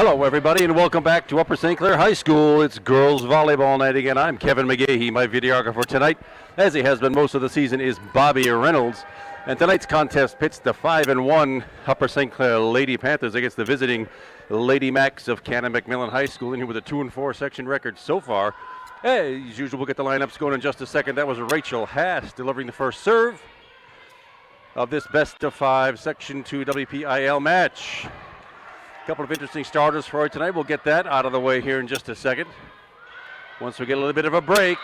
Hello, everybody, and welcome back to Upper St. Clair High School. It's girls volleyball night again. I'm Kevin McGahee. My videographer tonight, as he has been most of the season, is Bobby Reynolds. And tonight's contest pits the 5-1 Upper St. Clair Lady Panthers against the visiting Lady Macs of Canon-McMillan High School, in here with a 2-4 section record so far. As usual, we'll get the lineups going in just a second. That was Rachel Haas delivering the first serve of this best of 5 Section 2 WPIL match. Couple of interesting starters for you tonight. We'll get that out of the way here in just a second. Once we get a little bit of a break.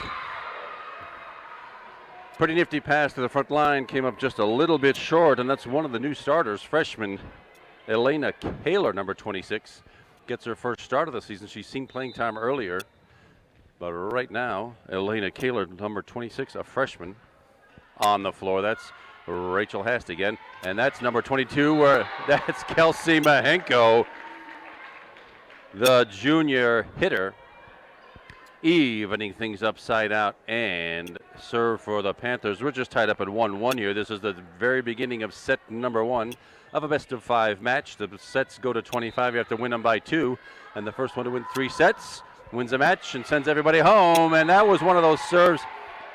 Pretty nifty pass to the front line, came up just a little bit short, and that's one of the new starters, freshman Elena Kaler, number 26. Gets her first start of the season. She's seen playing time earlier, but right now, Elena Kaler, number 26, a freshman, on the floor. That's Rachel Hast again, and that's number 22, that's Kelsey Mahenko, the junior hitter, evening things upside out, and serve for the Panthers. We're just tied up at 1-1 here. This is the very beginning of set number 1 of a best of 5 match. The sets go to 25. You have to win them by 2, and the first one to win 3 sets wins a match and sends everybody home. And that was one of those serves.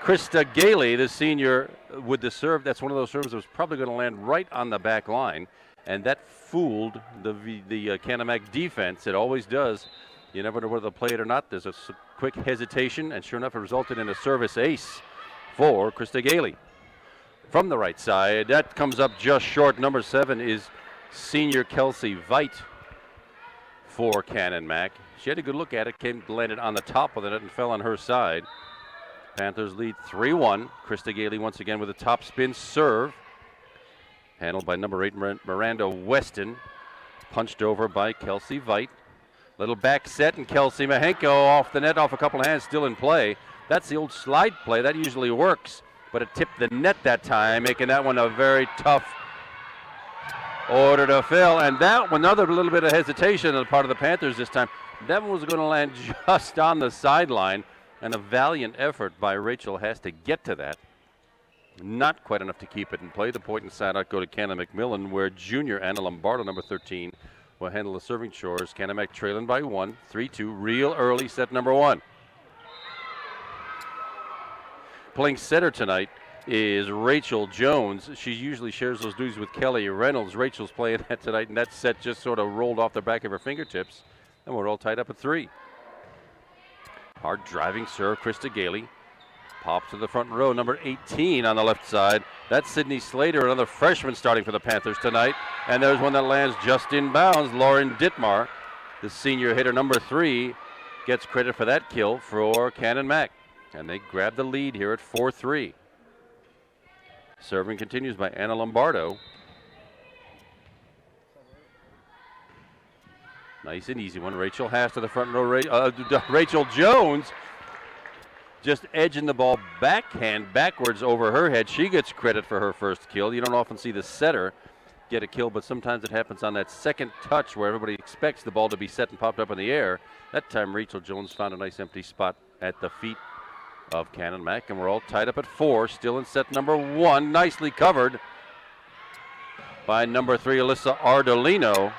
Krista Gailey, the senior, with the serve. That's one of those serves that was probably going to land right on the back line, and that fooled the Canon-Mac defense. It always does. You never know whether they'll play it or not. There's a quick hesitation, and sure enough, it resulted in a service ace for Krista Gailey. From the right side, that comes up just short. Number 7 is senior Kelsey Veit for Canon-Mac. She had a good look at it, landed on the top of the net and fell on her side. Panthers lead 3-1. Krista Gailey once again with a top spin serve. Handled by number 8, Miranda Weston. Punched over by Kelsey Veit. Little back set, and Kelsey Mahenko off the net, off a couple of hands, still in play. That's the old slide play. That usually works, but it tipped the net that time, making that one a very tough order to fill. And that one, another little bit of hesitation on the part of the Panthers this time. That one was going to land just on the sideline. And a valiant effort by Rachel has to get to that. Not quite enough to keep it in play. The point and side out go to Canon-McMillan, where junior Anna Lombardo, number 13, will handle the serving chores. Canon-Mac trailing by 1, 3-2, real early set number 1. Playing center tonight is Rachel Jones. She usually shares those duties with Kelly Reynolds. Rachel's playing that tonight, and that set just sort of rolled off the back of her fingertips, and we're all tied up at 3. Hard driving serve, Krista Gailey. Pops to the front row, number 18 on the left side. That's Sydney Slater, another freshman starting for the Panthers tonight. And there's one that lands just in bounds. Lauren Dittmar, the senior hitter, number 3, gets credit for that kill for Canon-Mac. And they grab the lead here at 4-3. Serving continues by Anna Lombardo. Nice and easy one. Rachel Haas to the front row. Rachel Jones just edging the ball backhand backwards over her head. She gets credit for her first kill. You don't often see the setter get a kill, but sometimes it happens on that second touch where everybody expects the ball to be set and popped up in the air. That time Rachel Jones found a nice empty spot at the feet of Canon-Mac, and we're all tied up at 4, still in set number 1. Nicely covered by number 3, Alyssa Ardolino.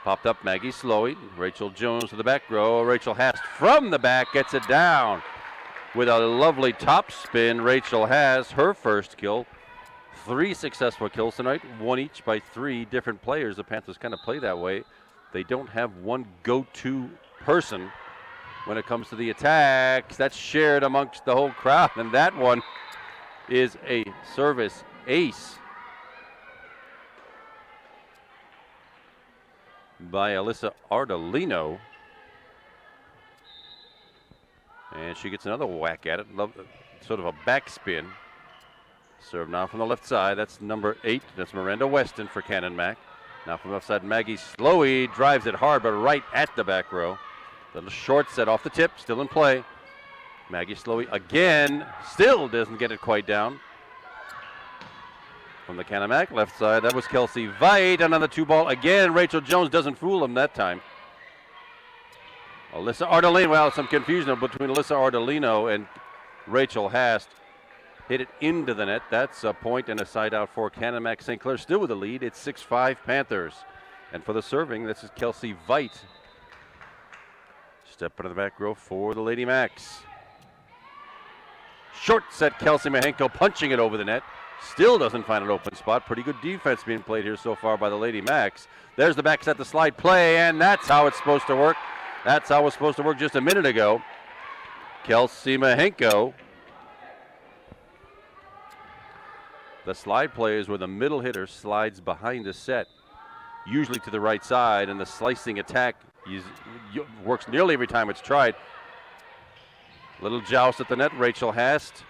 Popped up Maggie Slowey. Rachel Jones to the back row. Rachel Haas from the back gets it down with a lovely top spin. Rachel has her first kill. 3 successful kills tonight, 1 each by 3 different players. The Panthers kind of play that way. They don't have one go-to person when it comes to the attacks. That's shared amongst the whole crowd, and that one is a service ace by Alyssa Ardolino. And she gets another whack at it. Sort of a backspin. Serve now from the left side. That's number 8. That's Miranda Weston for Canon-Mac. Now from the left side, Maggie Slowey drives it hard, but right at the back row. Little short set off the tip, still in play. Maggie Slowey again, still doesn't get it quite down. From the Canon-Mac left side, that was Kelsey Veit. Another 2-ball again. Rachel Jones doesn't fool him that time. Alyssa Ardolino, well, some confusion between Alyssa Ardolino and Rachel Hast. Hit it into the net. That's a point and a side out for Canon-Mac St. Clair, still with the lead. It's 6-5 Panthers. And for the serving, this is Kelsey Veit. Step into the back row for the Lady Macs. Short set, Kelsey Mahenko punching it over the net. Still doesn't find an open spot. Pretty good defense being played here so far by the Lady Macs. There's the back set, the slide play, and that's how it's supposed to work. That's how it was supposed to work just a minute ago. Kelsey Mahenko. The slide play is where the middle hitter slides behind the set, usually to the right side, and the slicing attack works nearly every time it's tried. Little joust at the net. Rachel Hast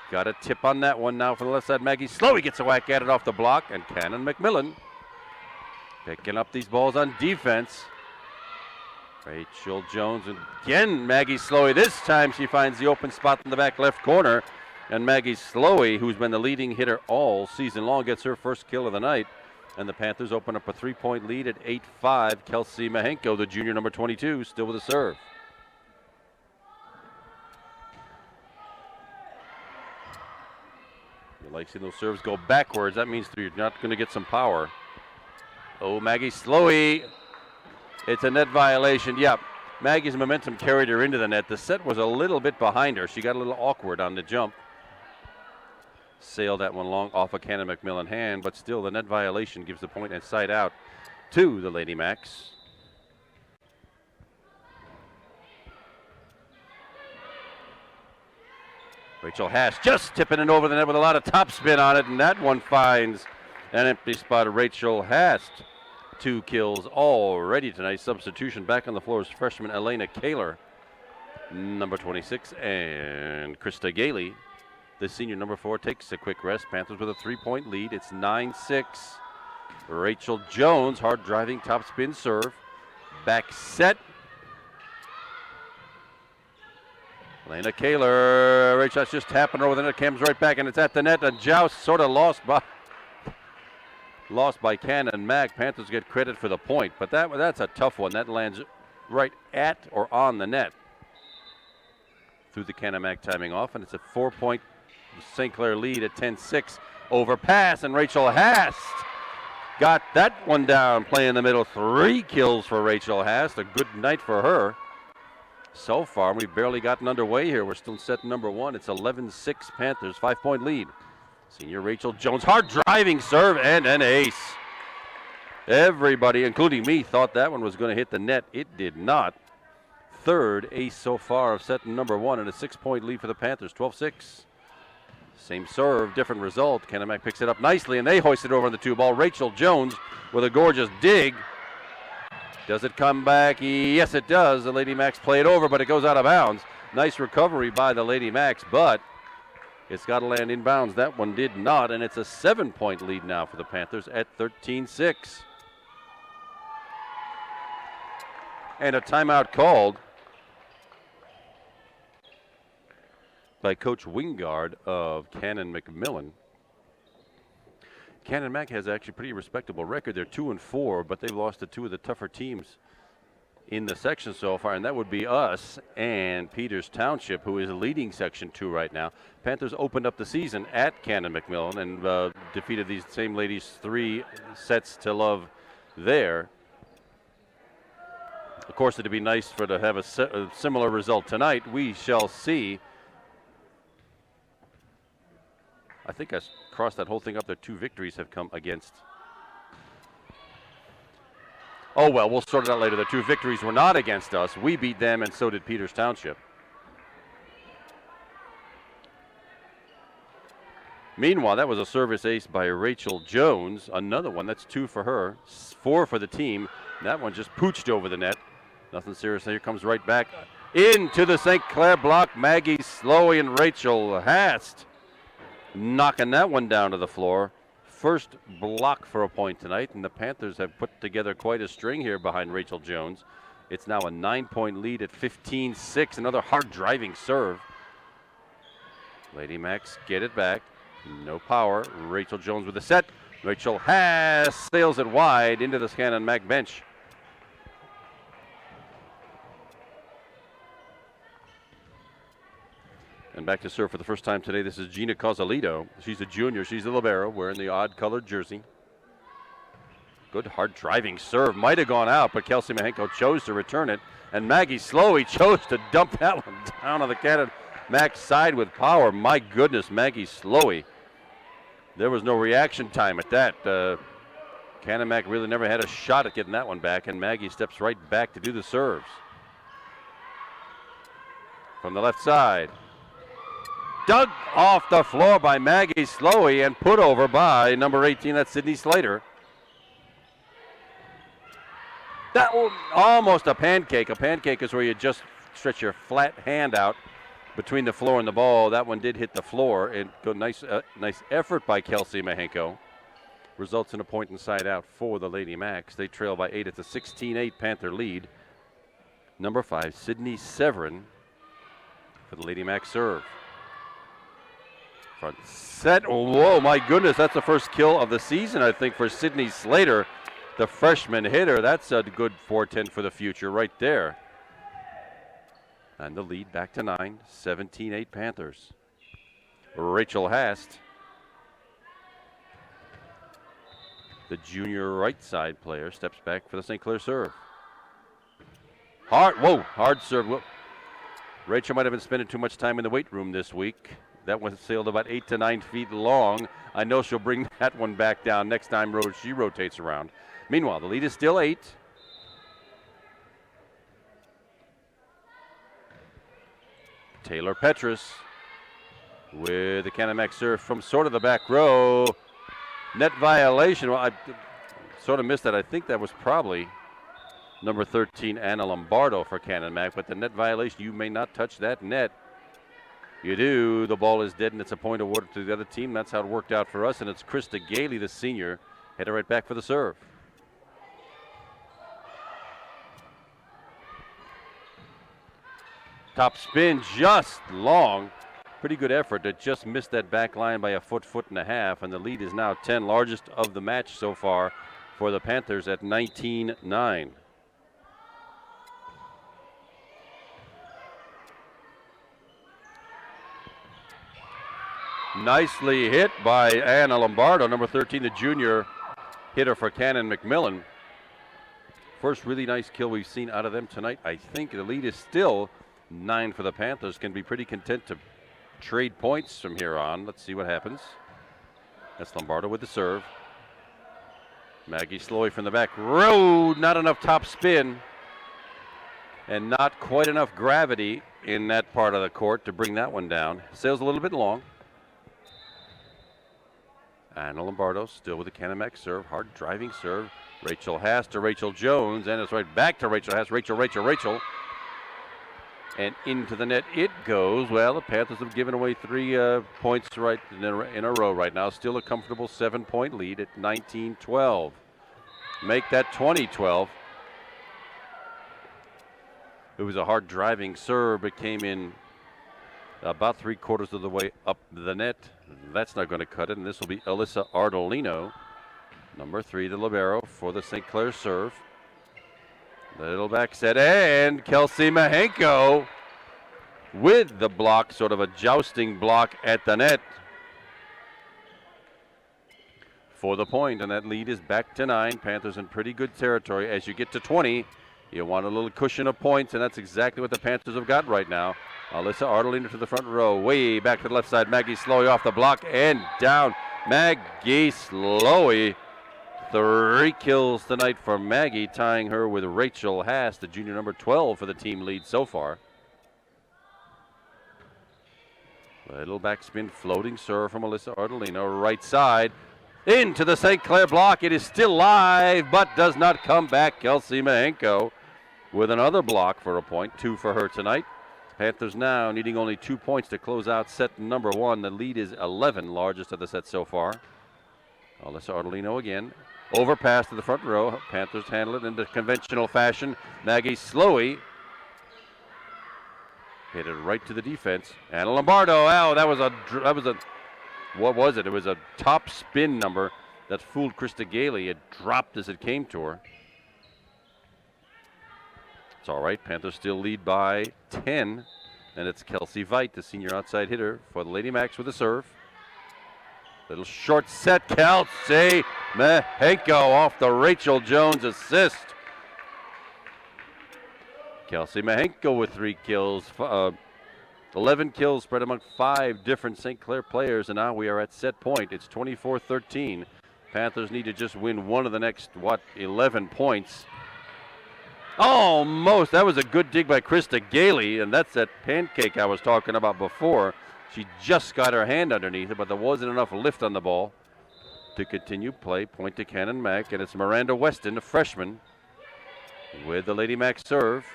got a tip on that one now from the left side. Maggie Slowey gets a whack at it off the block, and Canon-McMillan picking up these balls on defense. Rachel Jones, and again Maggie Slowey. This time she finds the open spot in the back left corner, and Maggie Slowey, who's been the leading hitter all season long, gets her first kill of the night. And the Panthers open up a 3-point lead at 8-5. Kelsey Mahenko, the junior number 22, still with a serve. You like seeing those serves go backwards. That means you're not going to get some power. Oh, Maggie Slowey. It's a net violation. Yep. Maggie's momentum carried her into the net. The set was a little bit behind her. She got a little awkward on the jump. Sailed that one long off a Canon-McMillan hand, but still the net violation gives the point and side out to the Lady Macs. Rachel Haas just tipping it over the net with a lot of topspin on it, and that one finds an empty spot. Rachel Haas, 2 kills already tonight. Substitution back on the floor is freshman Elena Kaler, number 26, and Krista Gailey, the senior number 4, takes a quick rest. Panthers with a 3-point lead. It's 9-6. Rachel Jones, hard driving topspin serve. Back set. Elena Kaler. Rachel just tapping over the net. Comes right back, and it's at the net. A joust sort of lost by Cannon Mac. Panthers get credit for the point, but that's a tough one. That lands right at or on the net. Through the Cannon Mac timing off, and it's a 4-point St. Clair lead at 10-6. Overpass, and Rachel Hast got that one down. Play in the middle. 3 kills for Rachel Hast. A good night for her. So far, we've barely gotten underway here. We're still set number 1. It's 11-6 Panthers, 5-point lead. Senior Rachel Jones, hard driving serve and an ace. Everybody, including me, thought that one was going to hit the net. It did not. Third ace so far of set number 1, and a 6-point lead for the Panthers, 12-6. Same serve, different result. Canon-Mac picks it up nicely, and they hoist it over on the 2-ball. Rachel Jones with a gorgeous dig. Does it come back? Yes, it does. The Lady Macs play it over, but it goes out of bounds. Nice recovery by the Lady Macs, but it's got to land inbounds. That one did not, and it's a 7-point lead now for the Panthers at 13-6. And a timeout called by Coach Wingard of Canon-McMillan. Cannon Mac has actually a pretty respectable record. They're 2-4, but they've lost to 2 of the tougher teams in the section so far, and that would be us and Peters Township, who is leading Section 2 right now. Panthers opened up the season at Canon-McMillan and defeated these same ladies 3 sets to love there. Of course, it'd be nice to have a similar result tonight. We shall see. I think I crossed that whole thing up there. 2 victories have come against. Oh, well, we'll sort it out later. The 2 victories were not against us. We beat them, and so did Peters Township. Meanwhile, that was a service ace by Rachel Jones. Another one. That's 2 for her. 4 for the team. That one just pooched over the net. Nothing serious. Here comes right back into the St. Clair block. Maggie Slowey and Rachel Hast knocking that one down to the floor. First block for a point tonight, and the Panthers have put together quite a string here behind Rachel Jones. It's now a 9-point lead at 15-6. Another hard driving serve. Lady Macs get it back. No power. Rachel Jones with the set. Rachel Hast sails it wide into the Cannon Mac bench. And back to serve for the first time today. This is Gina Causalito. She's a junior. She's a libero wearing the odd colored jersey. Good hard driving serve. Might have gone out, but Kelsey Mahenko chose to return it. And Maggie Slowey chose to dump that one down on the Canon-Mac side with power. My goodness, Maggie Slowey. There was no reaction time at that. Canon-Mac really never had a shot at getting that one back, and Maggie steps right back to do the serves. From the left side. Dug off the floor by Maggie Slowey and put over by number 18, that's Sydney Slater. That was almost a pancake. A pancake is where you just stretch your flat hand out between the floor and the ball. That one did hit the floor. And nice effort by Kelsey Mahenko. Results in a point inside out for the Lady Macs. They trail by 8. It's a 16-8 Panther lead. Number 5, Sydney Severin for the Lady Mac serve. Front set. Whoa, my goodness. That's the first kill of the season, I think, for Sydney Slater, the freshman hitter. That's a good 4-10 for the future right there. And the lead back to 9, 17-8 Panthers. Rachel Hast, the junior right side player, steps back for the St. Clair serve. Hard serve. Whoa. Rachel might have been spending too much time in the weight room this week. That one sailed about 8 to 9 feet long. I know she'll bring that one back down next time she rotates around. Meanwhile, the lead is still 8. Taylor Petrus with the Canon-Mac serve from sort of the back row. Net violation. Well, I sort of missed that. I think that was probably number 13, Anna Lombardo for Canon-Mac, but the net violation, you may not touch that net. You do, the ball is dead, and it's a point awarded to the other team. That's how it worked out for us, and it's Krista Gailey, the senior, headed right back for the serve. Top spin, just long. Pretty good effort. It just missed that back line by a foot and a half, and the lead is now 10, largest of the match so far for the Panthers at 19-9. Nicely hit by Anna Lombardo, number 13, the junior hitter for Canon-McMillan. First really nice kill we've seen out of them tonight. I think the lead is still 9 for the Panthers. Can be pretty content to trade points from here on. Let's see what happens. That's Lombardo with the serve. Maggie Slowey from the back row. Not enough top spin and not quite enough gravity in that part of the court to bring that one down. Sails a little bit long. Anna Lombardo still with the Canon-Mac serve. Hard driving serve. Rachel Haas to Rachel Jones, and it's right back to Rachel Haas. Rachel. And into the net it goes. Well, the Panthers have given away 3 points right in a row right now. Still a comfortable 7-point lead at 19-12. Make that 20-12. It was a hard driving serve. It came in about 3/4 of the way up the net. That's not going to cut it, and this will be Alyssa Ardolino, number 3, the libero for the St. Clair serve. Little back set, and Kelsey Mahenko with the block, sort of a jousting block at the net for the point, and that lead is back to 9. Panthers in pretty good territory. As you get to 20, you want a little cushion of points, and that's exactly what the Panthers have got right now. Alyssa Ardolino to the front row, way back to the left side. Maggie Slowey off the block and down. Maggie Slowey. 3 kills tonight for Maggie, tying her with Rachel Haas, the junior number 12 for the team lead so far. Little backspin floating serve from Alyssa Ardolino, right side. Into the St. Clair block. It is still live, but does not come back. Kelsey Mahenko with another block for a point, 2 for her tonight. Panthers now needing only 2 points to close out set number 1. The lead is 11, largest of the set so far. Alyssa Ardolino again. Overpass to the front row. Panthers handle it in the conventional fashion. Maggie Slowey hit it right to the defense. Anna Lombardo. Oh, that was a what was it? It was a top spin number that fooled Krista Gailey. It dropped as it came to her. It's all right. Panthers still lead by 10, and it's Kelsey Veit, the senior outside hitter for the Lady Macs with a serve. Little short set, Kelsey Mahenko off the Rachel Jones assist. Kelsey Mahenko with 3 kills, 11 kills spread among 5 different St. Clair players, and now we are at set point. It's 24-13. Panthers need to just win one of the next, 11 points. Almost. That was a good dig by Krista Gailey, and that's that pancake I was talking about before. She just got her hand underneath it, but there wasn't enough lift on the ball to continue play. Point to Canon-Mac, and it's Miranda Weston, a freshman, with the Lady Mac serve.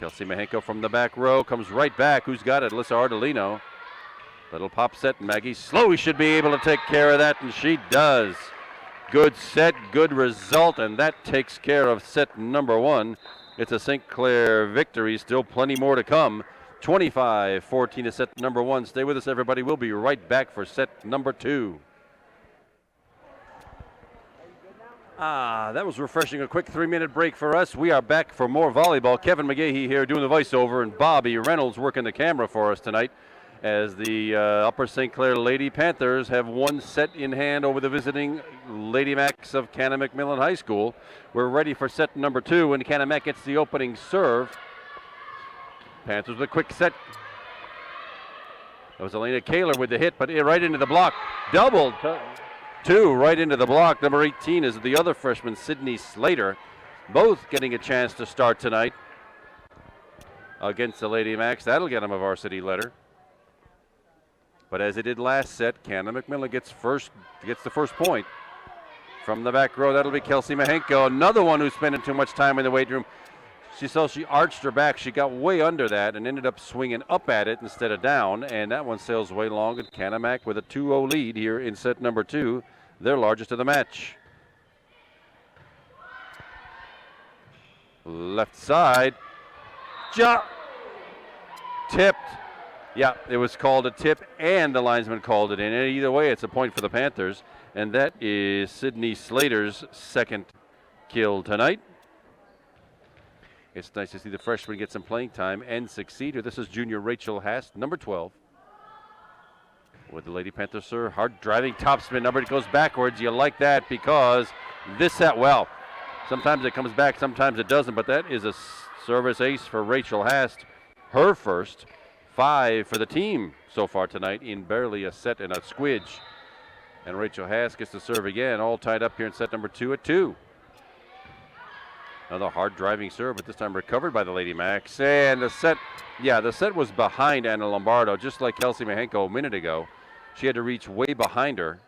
Kelsey Mahenko from the back row comes right back. Who's got it? Alyssa Ardolino. Little pop set. Maggie Slowey should be able to take care of that, and she does. Good set, good result, and that takes care of set number 1. It's a St. Clair victory. Still plenty more to come. 25-14 is set number 1. Stay with us, everybody. We'll be right back for set number 2. That was refreshing. A quick 3-minute break for us. We are back for more volleyball. Kevin McGahee here doing the voiceover, and Bobby Reynolds working the camera for us tonight as the Upper St. Clair Lady Panthers have 1 set in hand over the visiting Lady Macs of Canon-McMillan High School. We're ready for set number 2 when Canon-Mac gets the opening serve. Panthers with a quick set. That was Elena Kaler with the hit, but right into the block. Double 2 right into the block. Number 18 is the other freshman, Sydney Slater. Both getting a chance to start tonight against the Lady Macs. That'll get them a varsity letter. But as it did last set, Canon-McMillan gets the first point. From the back row, that'll be Kelsey Mahenko, another one who's spending too much time in the weight room. She arched her back. She got way under that and ended up swinging up at it instead of down, and that one sails way long. And Canon-Mac with a 2-0 lead here in set number 2, their largest of the match. Left side. Tipped. Yeah, it was called a tip, and the linesman called it in. And either way, it's a point for the Panthers, and that is Sydney Slater's second kill tonight. It's nice to see the freshman get some playing time and succeed. This is junior Rachel Hast, number 12. With the Lady Panthers serve, hard driving topspin number. It goes backwards. You like that because this set, well, sometimes it comes back, sometimes it doesn't, but that is a service ace for Rachel Hast. Her first 5 for the team so far tonight in barely a set and a squidge. And Rachel Hast gets to serve again, all tied up here in set number 2 at 2. Another hard driving serve, but this time recovered by the Lady Macs. And the set was behind Anna Lombardo, just like Kelsey Mahenko a minute ago. She had to reach way behind her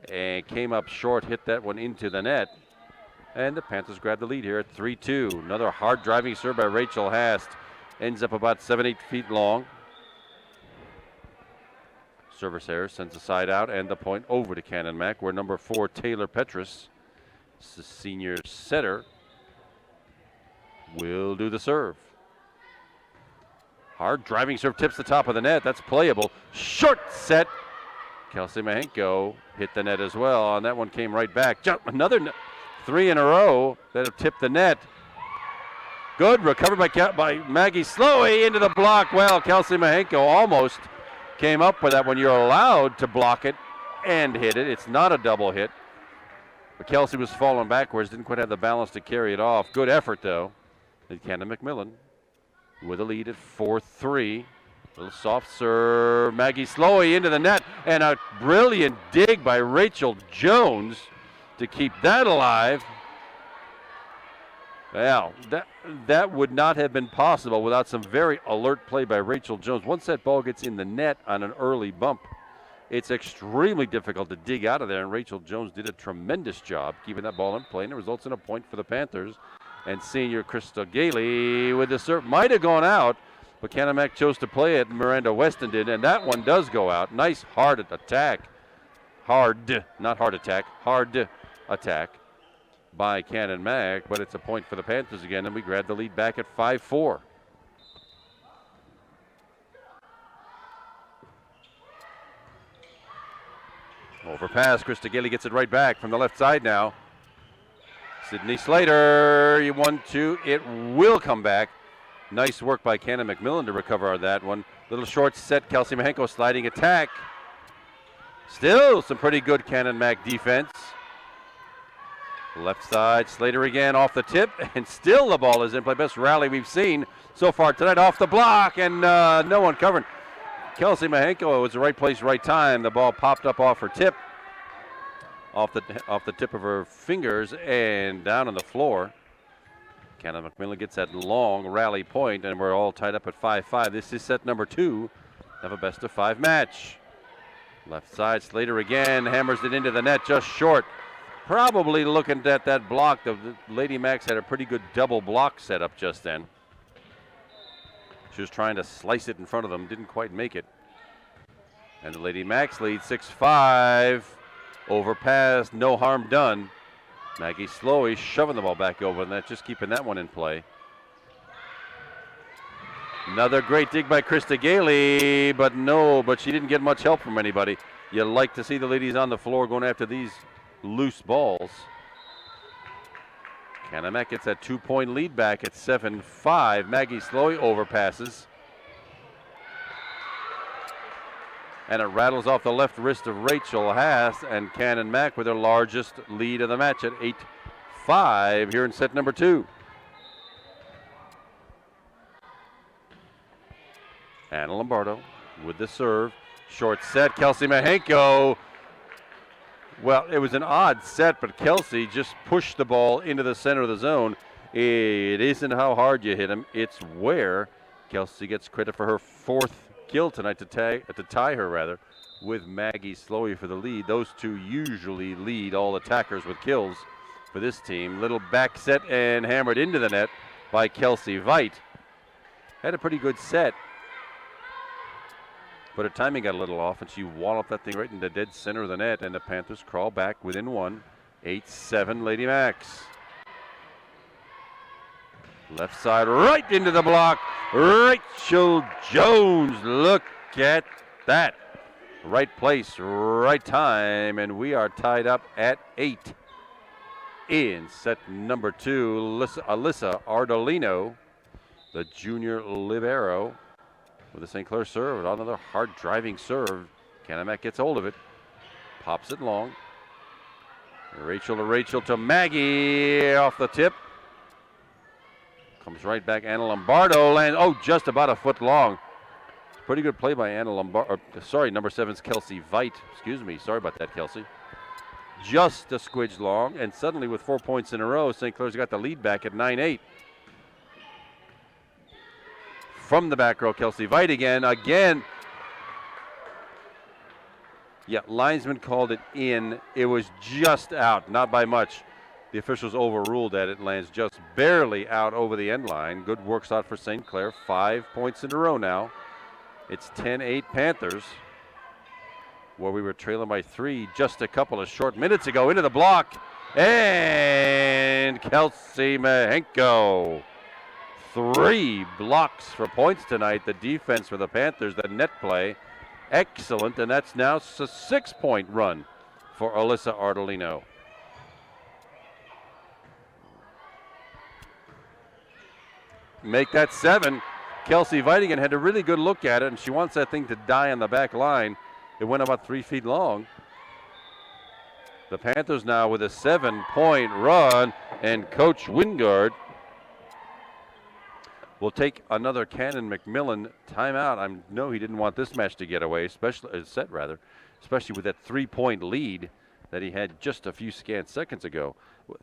and came up short, hit that one into the net. And the Panthers grab the lead here at 3-2. Another hard driving serve by Rachel Hast. Ends up about 7-8 feet long. Service error sends the side out and the point over to Canon-Mac, where number 4, Taylor Petrus, the senior setter, will do the serve. Hard driving serve tips the top of the net. That's playable. Short set. Kelsey Mahenko hit the net as well, and that one came right back. Another 3 in a row that have tipped the net. Good, recovered by Maggie Slowey into the block. Well, Kelsey Mahenko almost came up with that one. You're allowed to block it and hit it. It's not a double hit. But Kelsey was falling backwards, didn't quite have the balance to carry it off. Good effort, though. And Canon-McMillan with a lead at 4-3. Little soft serve. Maggie Slowey into the net. And a brilliant dig by Rachel Jones to keep that alive. Well, that would not have been possible without some very alert play by Rachel Jones. Once that ball gets in the net on an early bump, it's extremely difficult to dig out of there, and Rachel Jones did a tremendous job keeping that ball in play, and it results in a point for the Panthers. And senior Krista Gailey with the serve might have gone out, but Canon-Mac chose to play it, and Miranda Weston did, and that one does go out. Nice hard attack. Hard attack by Canon-Mac, but it's a point for the Panthers again, and we grab the lead back at 5-4. Overpass, Krista Gailey gets it right back from the left side now. Sydney Slater, 1-2, it will come back. Nice work by Canon-McMillan to recover that one. Little short set, Kelsey Mahenko sliding attack. Still some pretty good Canon-Mac defense. Left side, Slater again off the tip, and still the ball is in play. Best rally we've seen so far tonight off the block, and no one covering. Kelsey Mahenko was the right place, right time. The ball popped up off her tip, off the tip of her fingers, and down on the floor. Canon-McMillan gets that long rally point, and we're all tied up at 5-5. This is set number 2 of a best-of-5 match. Left side, Slater again, hammers it into the net just short. Probably looking at that block. The Lady Macs had a pretty good double block set up just then. She was trying to slice it in front of them, didn't quite make it. And the Lady Macs lead 6-5. Overpass, no harm done. Maggie Slowey shoving the ball back over the net, just keeping that one in play. Another great dig by Krista Gailey, but she didn't get much help from anybody. You like to see the ladies on the floor going after these loose balls. Canon-Mac gets that 2-point lead back at 7-5. Maggie Slowey overpasses. And it rattles off the left wrist of Rachel Haas, and Canon-Mac with their largest lead of the match at 8-5 here in set number 2. Anna Lombardo with the serve. Short set, Kelsey Mahenko. Well, it was an odd set, but Kelsey just pushed the ball into the center of the zone. It isn't how hard you hit him, it's where. Kelsey gets credit for her 4th kill tonight to tie her with Maggie Slowey for the lead. Those two usually lead all attackers with kills for this team. Little back set and hammered into the net by Kelsey Veit. Had a pretty good set, but her timing got a little off, and she walloped that thing right in the dead center of the net, and the Panthers crawl back within 1. 8-7 Lady Macs. Left side, right into the block. Rachel Jones, look at that. Right place, right time, and we are tied up at 8 in set number 2. Alyssa Ardolino, the junior libero, with a St. Clair serve. Another hard driving serve. Canon-Mac gets hold of it. Pops it long. Rachel to Maggie off the tip. Comes right back. Anna Lombardo lands, just about a foot long. Pretty good play by Anna Lombardo. Number 7's Kelsey Veit. Excuse me. Sorry about that, Kelsey. Just a squidge long, and suddenly with 4 points in a row, St. Clair's got the lead back at 9-8. From the back row, Kelsey Veit again. Yeah, linesman called it in. It was just out, not by much. The officials overruled that. It lands just barely out over the end line. Good work shot for St. Clair. 5 points in a row now. It's 10-8 Panthers, where we were trailing by 3 just a couple of short minutes ago. Into the block, and Kelsey Mahenko. 3 blocks for points tonight. The defense for the Panthers, the net play, excellent, and that's now a 6-point run for Alyssa Ardolino. Make that 7. Kelsey Veit had a really good look at it, and she wants that thing to die on the back line. It went about 3 feet long. The Panthers now with a 7-point run, and Coach Wingard will take another Canon-McMillan timeout. I know he didn't want this match to get away, especially with that 3-point lead that he had just a few scant seconds ago.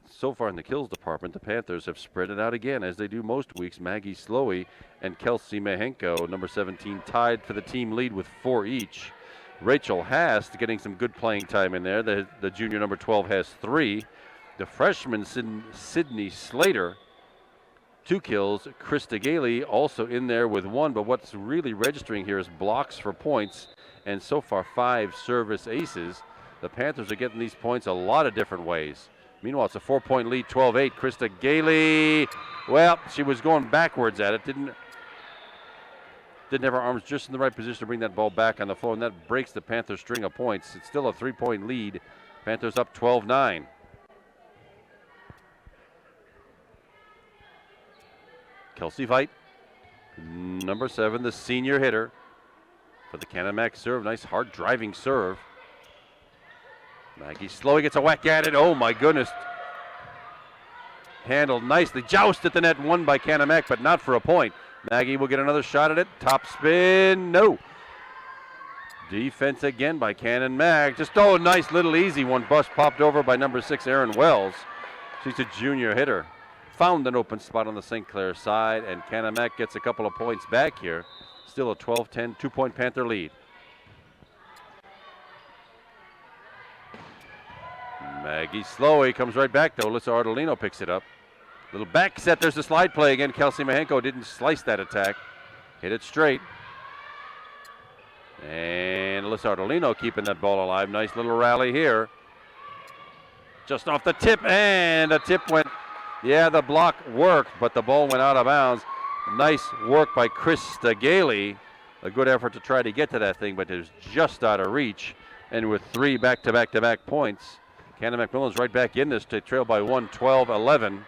So far in the kills department, the Panthers have spread it out again, as they do most weeks. Maggie Slowey and Kelsey Mahenko, number 17, tied for the team lead with 4 each. Rachel Haas getting some good playing time in there. The junior number 12 has 3. The freshman Sydney Slater, 2 kills. Krista Gailey also in there with 1, but what's really registering here is blocks for points, and so far 5 service aces. The Panthers are getting these points a lot of different ways. Meanwhile, it's a 4-point lead, 12-8. Krista Gailey, well, she was going backwards at it. Didn't have her arms just in the right position to bring that ball back on the floor, and that breaks the Panthers' string of points. It's still a 3-point lead. Panthers up 12-9. Kelsey Veit, number 7, the senior hitter for the Canon-Mac serve. Nice hard driving serve. Maggie Slowey gets a whack at it. Oh my goodness. Handled nicely. Joust at the net, won by Canon-McMillan, but not for a point. Maggie will get another shot at it. Top spin, no. Defense again by Canon-McMillan. Just nice little easy one. Bust popped over by number 6, Erin Wells. She's a junior hitter. Found an open spot on the St. Clair side, and Canon-McMillan gets a couple of points back here. Still a 12-10, 2-point Panther lead. Maggie Slowey comes right back, though. Alyssa Ardolino picks it up. Little back set. There's the slide play again. Kelsey Mahenko didn't slice that attack. Hit it straight. And Alyssa Ardolino keeping that ball alive. Nice little rally here. Just off the tip, and the tip went. Yeah, the block worked, but the ball went out of bounds. Nice work by Krista Gailey. A good effort to try to get to that thing, but it was just out of reach. And with 3 back-to-back points, Canon-McMillan's right back in this to trail by 1, 12-11.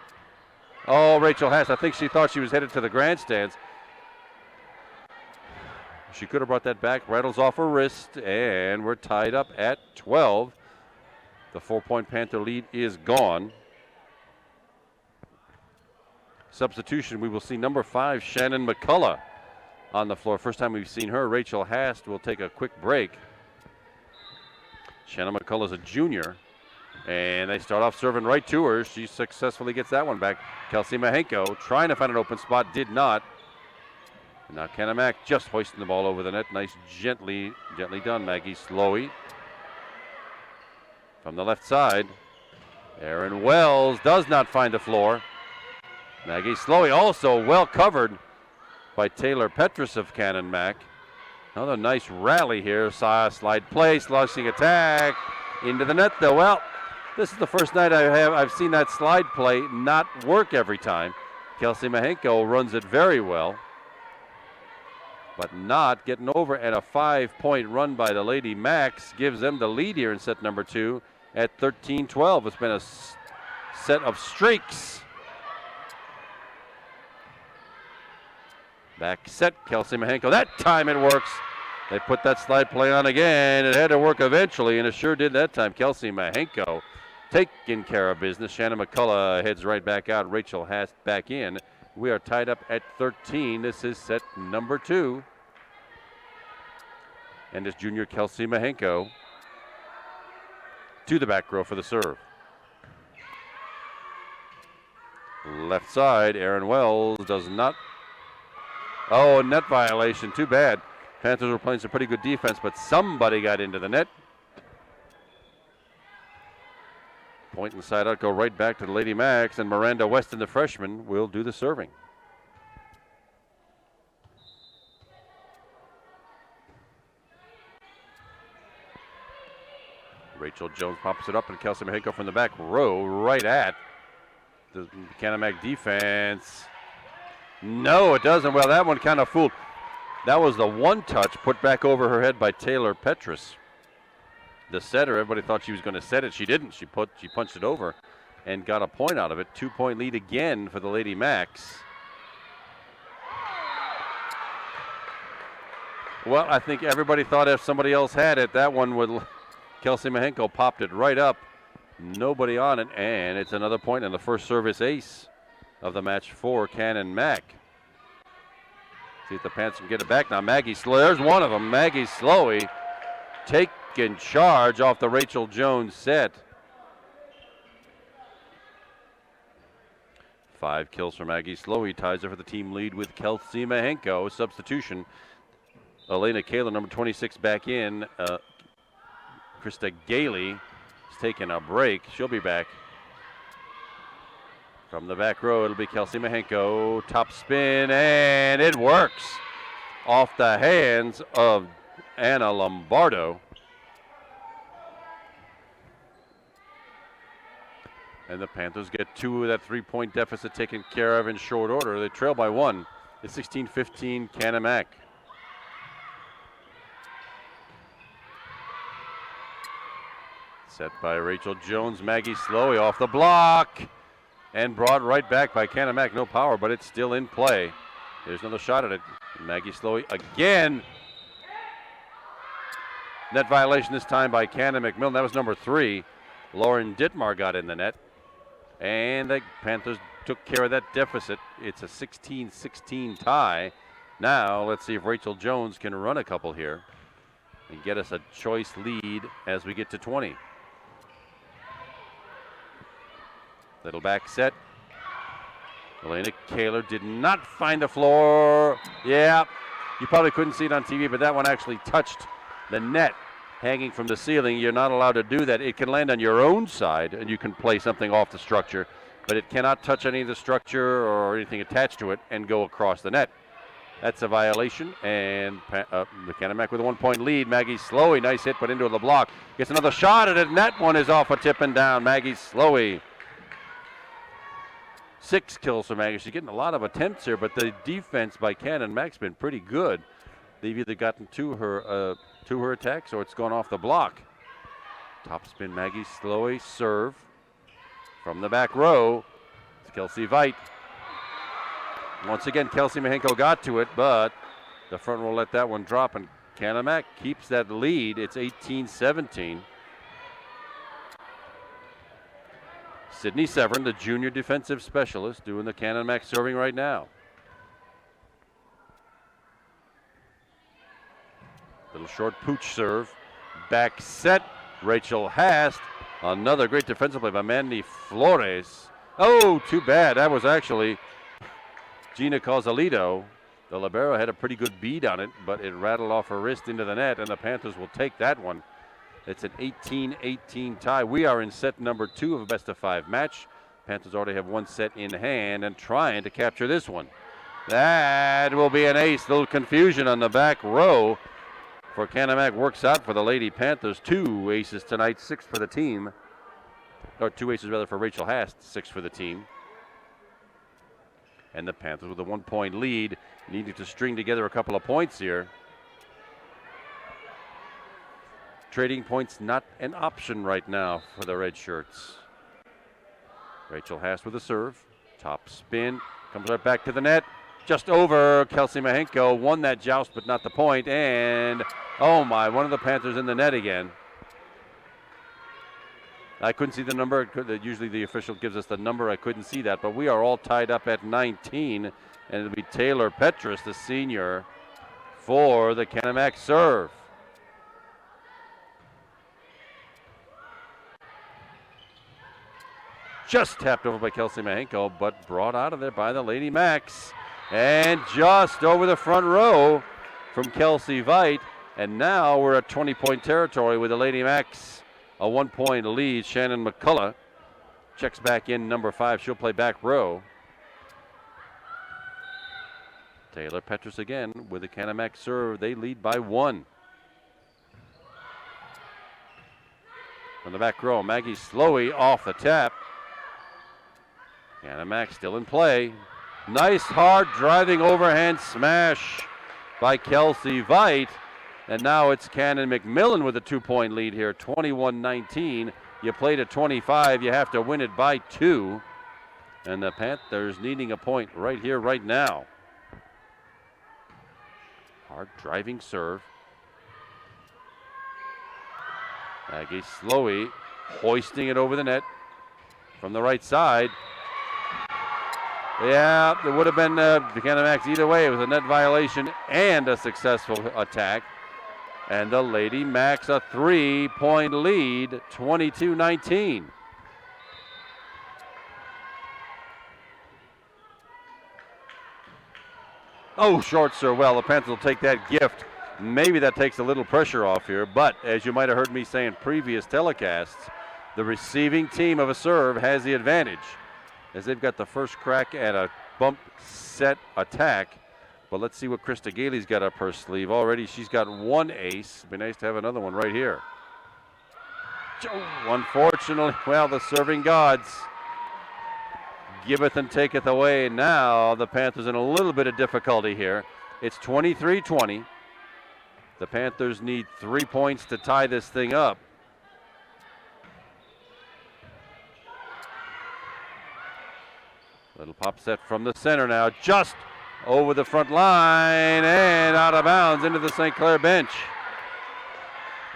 Oh, Rachel Haas, I think she thought she was headed to the grandstands. She could have brought that back. Rattles off her wrist, and we're tied up at 12. The 4-point Panther lead is gone. Substitution, we will see number 5, Shannon McCullough, on the floor. First time we've seen her. Rachel Hast will take a quick break. Shannon McCullough's a junior, and they start off serving right to her. She successfully gets that one back. Kelsey Mahenko trying to find an open spot, did not. And now Canon-McMillan just hoisting the ball over the net. Nice, gently done. Maggie Slowey from the left side. Erin Wells does not find the floor. Maggie Slowey also well covered by Taylor Petrus of Canon-McMillan. Another nice rally here. Slide play, slushing attack into the net though. Well, this is the first night I've seen that slide play not work every time. Kelsey Mahenko runs it very well, but not getting over, and a 5-point run by the Lady Max gives them the lead here in set number 2 at 13-12. It's been a set of streaks. Back set, Kelsey Mahenko. That time it works. They put that slide play on again. It had to work eventually, and it sure did that time. Kelsey Mahenko taking care of business. Shannon McCullough heads right back out. Rachel Hast back in. We are tied up at 13. This is set number 2. And it's junior Kelsey Mahenko to the back row for the serve. Left side, Erin Wells does not. Oh, net violation. Too bad. Panthers were playing some pretty good defense, but somebody got into the net. Point inside out, go right back to the Lady Max, and Miranda Weston, the freshman, will do the serving. Rachel Jones pops it up, and Kelsey Mahenko from the back row right at the Canon-McMillan defense. No, it doesn't. Well, that one kind of fooled. That was the one touch put back over her head by Taylor Petrus, the setter. Everybody thought she was going to set it. She didn't. She punched it over and got a point out of it. 2-point lead again for the Lady Max. Well, I think everybody thought if somebody else had it, that one would. Kelsey Mahenko popped it right up. Nobody on it, and it's another point and the first service ace of the match for Canon-McMillan. See if the Panthers can get it back now. Maggie Slowey, there's one of them. Maggie Slowey taking charge off the Rachel Jones set. 5 kills for Maggie Slowey, ties her for the team lead with Kelsey Mahenko. Substitution, Elena Kaler, number 26, back in. Krista Gailey is taking a break. She'll be back. From the back row, it'll be Kelsey Mahenko. Top spin, and it works. Off the hands of Anna Lombardo. And the Panthers get 2 of that 3-point deficit taken care of in short order. They trail by 1. It's 16-15 Canon-McMillan. Set by Rachel Jones. Maggie Slowey off the block. And brought right back by Canon-McMillan. No power, but it's still in play. There's another shot at it. Maggie Slowey again. Net violation this time by Canon-McMillan. That was number 3. Lauren Dittmar got in the net. And the Panthers took care of that deficit. It's a 16-16 tie. Now let's see if Rachel Jones can run a couple here and get us a choice lead as we get to 20. Little back set. Elena Kaler did not find the floor. Yeah, you probably couldn't see it on TV, but that one actually touched the net hanging from the ceiling. You're not allowed to do that. It can land on your own side, and you can play something off the structure, but it cannot touch any of the structure or anything attached to it and go across the net. That's a violation, and the Canon-Mac with a 1-point lead. Maggie Slowey, nice hit, but into the block. Gets another shot at it, and that one is off a tip and down. Maggie Slowey. 6 kills for Maggie. She's getting a lot of attempts here, but the defense by Canon-Mac's been pretty good. They've either gotten to her attacks or it's gone off the block. Top spin, Maggie Slowey, serve from the back row. It's Kelsey Veit. Once again, Kelsey Mahenko got to it, but the front row let that one drop, and Canon-Mac keeps that lead. It's 18-17. Sydney Severin, the junior defensive specialist, doing the Canon-Mac serving right now. Little short pooch serve. Back set. Rachel Hast. Another great defensive play by Mandy Flores. Oh, too bad. That was actually Gina Casalito. The libero had a pretty good bead on it, but it rattled off her wrist into the net, and the Panthers will take that one. It's an 18-18 tie. We are in set number 2 of a best-of-5 match. Panthers already have one set in hand and trying to capture this one. That will be an ace. Little confusion on the back row for Canon-Mac. Works out for the Lady Panthers. 2 aces tonight, 6 for the team. Or 2 aces rather for Rachel Hast, 6 for the team. And the Panthers with a 1-point lead, needing to string together a couple of points here. Trading points not an option right now for the red shirts. Rachel Hast with a serve. Top spin. Comes right back to the net. Just over. Kelsey Mahenko won that joust, but not the point. And, oh my, one of the Panthers in the net again. I couldn't see the number. Usually the official gives us the number. I couldn't see that, but we are all tied up at 19. And it'll be Taylor Petrus, the senior, for the Canon-Mac serve. Just tapped over by Kelsey Mahenko, but brought out of there by the Lady Macs. And just over the front row from Kelsey Veit. And now we're at 20-point territory with the Lady Macs, a 1-point lead. Shannon McCullough checks back in number 5. She'll play back row. Taylor Petrus again with the Canon-Mac serve. They lead by 1. From the back row, Maggie Slowey off the tap. Canon-Mac still in play. Nice hard driving overhand smash by Kelsey Veit. And now it's Canon-McMillan with a 2-point lead here, 21-19. You play to 25, you have to win it by 2. And the Panthers needing a point right here, right now. Hard driving serve. Maggie Slowey hoisting it over the net from the right side. Yeah, it would have been Canon-Mac either way. It was a net violation and a successful attack. And the Lady Macs a 3-point lead, 22-19. Oh, short serve. Well, the Panthers will take that gift. Maybe that takes a little pressure off here. But as you might have heard me say in previous telecasts, the receiving team of a serve has the advantage, as they've got the first crack at a bump set attack. But let's see what Krista Gailey's got up her sleeve. Already she's got 1 ace. It'd be nice to have another one right here. Unfortunately, well, the serving gods giveth and taketh away. Now the Panthers in a little bit of difficulty here. It's 23-20. The Panthers need 3 points to tie this thing up. Little pop set from the center now, just over the front line and out of bounds into the St. Clair bench.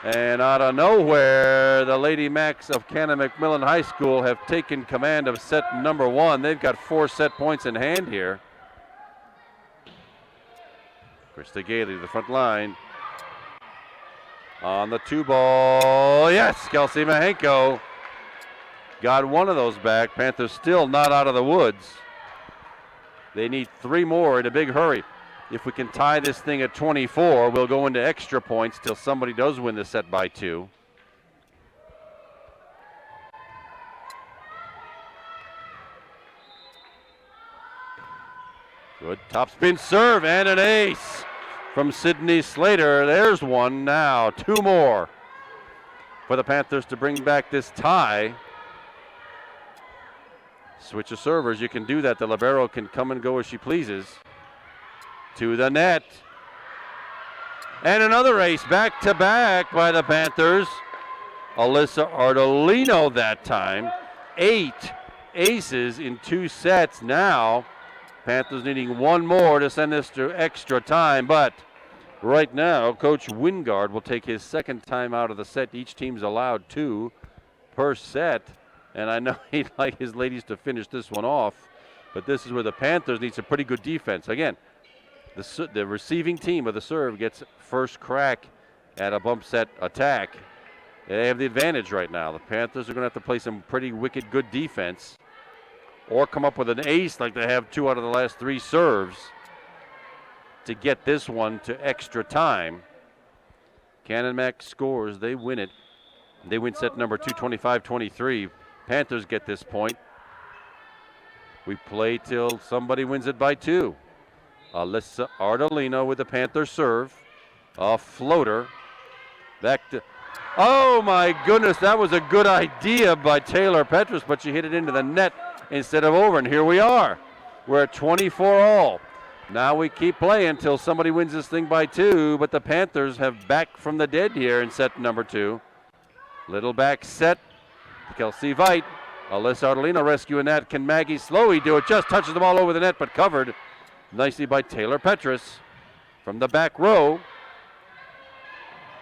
And out of nowhere, the Lady Macs of Canon-McMillan High School have taken command of set number 1. They've got 4 set points in hand here. Krista Gailey to the front line. On the 2-ball, yes, Kelsey Mahenko got one of those back. Panthers still not out of the woods. They need 3 more in a big hurry. If we can tie this thing at 24, we'll go into extra points till somebody does win the set by 2. Good top spin serve and an ace from Sydney Slater. There's one now. 2 more for the Panthers to bring back this tie. Switch of servers, you can do that. The libero can come and go as she pleases. To the net. And another ace back to back by the Panthers. Alyssa Ardolino that time. 8 aces in 2 sets now. Panthers needing 1 more to send this to extra time, but right now Coach Wingard will take his 2nd time out of the set. Each team's allowed 2 per set, and I know he'd like his ladies to finish this one off, but this is where the Panthers need some pretty good defense. Again, the receiving team of the serve gets first crack at a bump set attack. They have the advantage right now. The Panthers are going to have to play some pretty wicked good defense or come up with an ace like they have 2 out of the last 3 serves to get this one to extra time. Canon-Mac scores. They win it. They win set number 2, 25-23. Panthers get this point. We play till somebody wins it by 2. Alyssa Ardolino with the Panther serve. A floater. Back to... Oh, my goodness. That was a good idea by Taylor Petrus, but she hit it into the net instead of over, and here we are. We're at 24 all. Now we keep playing until somebody wins this thing by 2, but the Panthers have back from the dead here in set number 2. Little back set. Kelsey Veit. Alyssa Ardolino rescuing that. Can Maggie Slowey do it? Just touches the ball over the net, but covered nicely by Taylor Petrus from the back row.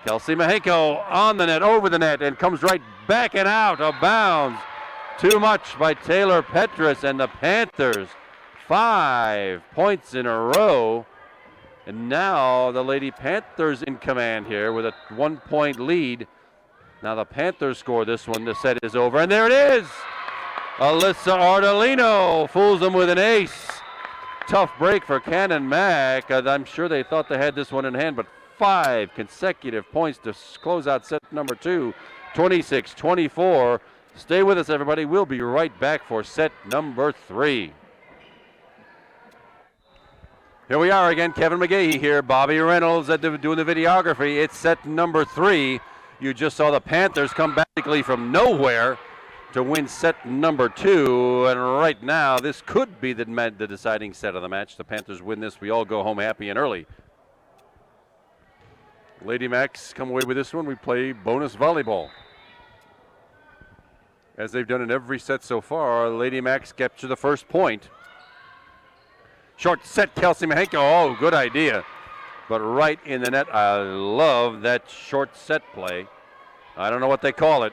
Kelsey Mahenko on the net, over the net, and comes right back and out of bounds. Too much by Taylor Petrus, and the Panthers 5 points in a row. And now the Lady Panthers in command here with a 1-point lead. Now the Panthers score this one. The set is over, and there it is. Alyssa Ardolino fools them with an ace. Tough break for Canon-Mac. I'm sure they thought they had this one in hand, but 5 consecutive points to close out set number 2, 26-24. Stay with us, everybody. We'll be right back for set number 3. Here we are again. Kevin McGahee here. Bobby Reynolds doing the videography. It's set number 3. You just saw the Panthers come basically from nowhere to win set number 2. And right now, this could be the deciding set of the match. The Panthers win this. We all go home happy and early. Lady Macs come away with this one. We play bonus volleyball. As they've done in every set so far, Lady Macs capture the first point. Short set, Kelsey Mahenko. Oh, good idea. But right in the net. I love that short set play. I don't know what they call it.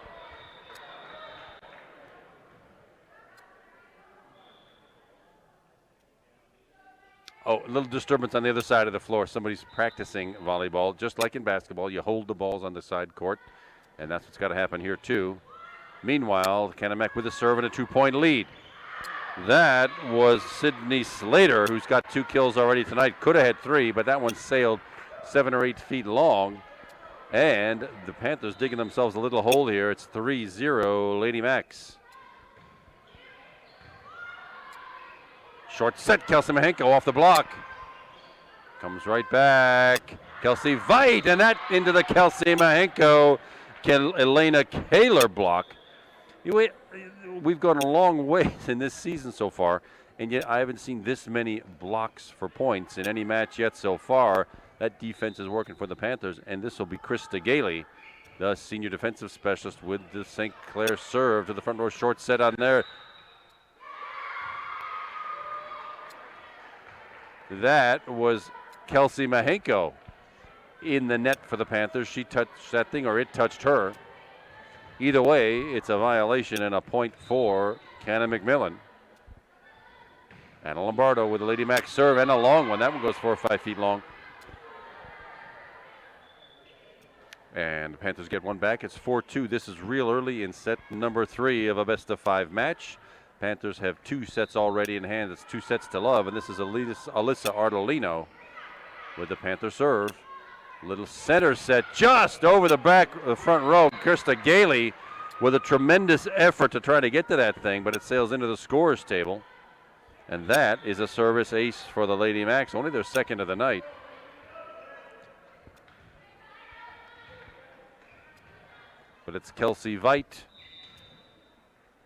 Oh, a little disturbance on the other side of the floor. Somebody's practicing volleyball. Just like in basketball, you hold the balls on the side court, and that's what's got to happen here, too. Meanwhile, Canon-Mac with a serve and a 2-point lead. That was Sydney Slater, who's got 2 kills already tonight. Could have had 3, but that one sailed 7 or 8 feet long. And the Panthers digging themselves a little hole here. It's 3-0 Lady Macs. Short set, Kelsey Mahenko off the block. Comes right back. Kelsey Veit, and that into the Kelsey Mahenko, Elena Kaler block. We've gone a long way in this season so far, and yet I haven't seen this many blocks for points in any match yet so far. That defense is working for the Panthers, and this will be Krista Gailey, the senior defensive specialist, with the St. Clair serve to the front row. Short set on there. That was Kelsey Mahenko. in the net for the Panthers. She touched that thing or it touched her. Either way, it's a violation and a point for Canon-McMillan. Anna Lombardo with a Lady Mac serve and a long one. That one goes 4 or 5 feet long. And the Panthers get one back. It's 4-2. This is real early in set number 3 of a best-of-5 match. Panthers have 2 sets already in hand. It's 2 sets to love, and this is Alyssa Ardolino with the Panther serve. Little center set just over the front row. Kirsta Gailey with a tremendous effort to try to get to that thing, but it sails into the scorer's table. And that is a service ace for the Lady Macs, only their second of the night. But it's Kelsey Veit,